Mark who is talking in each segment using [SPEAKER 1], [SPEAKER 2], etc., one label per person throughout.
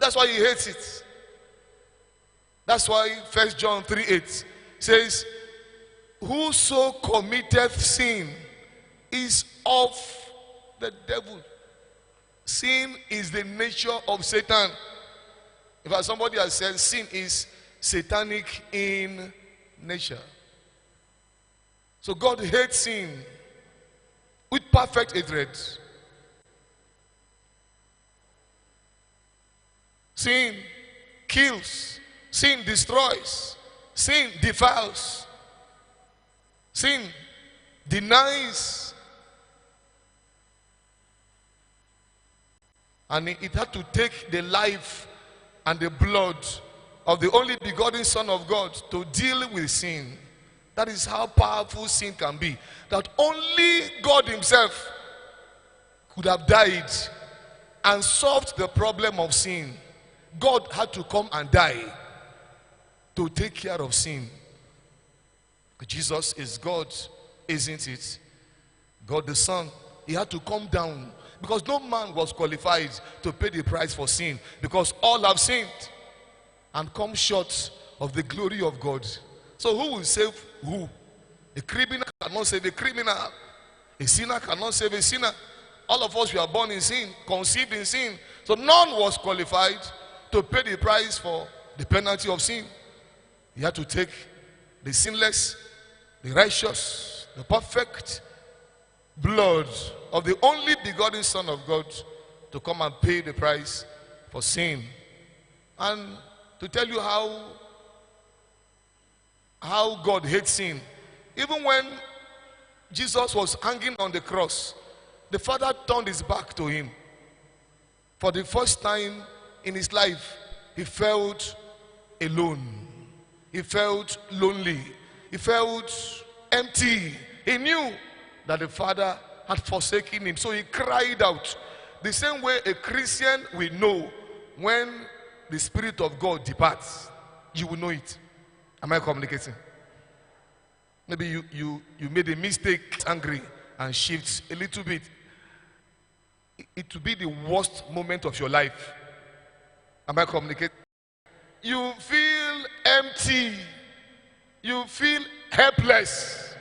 [SPEAKER 1] That's why he hates it. That's why 1 John 3:8 says, whoso committeth sin is of the devil. Sin is the nature of Satan. In fact, somebody has said sin is satanic in nature. So God hates sin with perfect hatred. Sin kills. Sin destroys. Sin defiles. Sin denies. And it had to take the life and the blood of the only begotten Son of God to deal with sin. That is how powerful sin can be. That only God himself could have died and solved the problem of sin. God had to come and die to take care of sin. Jesus is God, isn't it? God the Son. He had to come down because no man was qualified to pay the price for sin, because all have sinned and come short of the glory of God. So who will save who? A criminal cannot save a criminal. A sinner cannot save a sinner. All of us were born in sin, conceived in sin. So none was qualified to pay the price for the penalty of sin. He had to take the sinless, the righteous, the perfect blood of the only begotten Son of God to come and pay the price for sin. And to tell you how God hates sin, even when Jesus was hanging on the cross, the Father turned his back to him. For the first time in his life, he felt alone. He felt lonely. He felt empty. He knew that the Father had forsaken him. So he cried out. The same way a Christian will know when the Spirit of God departs. You will know it. Am I communicating? Maybe you made a mistake, angry, and shift a little bit. It will be the worst moment of your life. Am I communicating? You feel empty. You feel helpless.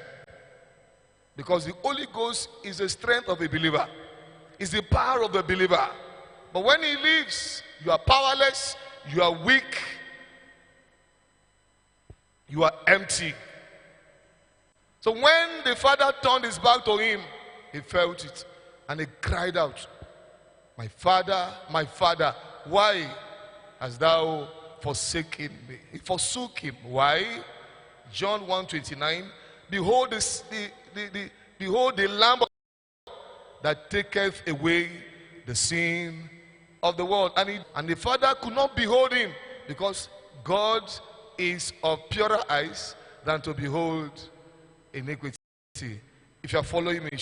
[SPEAKER 1] Because the Holy Ghost is the strength of a believer. It's the power of the believer. But when he leaves, you are powerless. You are weak. You are empty. So when the Father turned his back to him, he felt it. And he cried out, my Father, why hast thou forsaken me? He forsook him. Why? John 1:29. Behold, behold the Lamb of God that taketh away the sin of the world. And the Father could not behold him, because God is of purer eyes than to behold iniquity. If you are following me,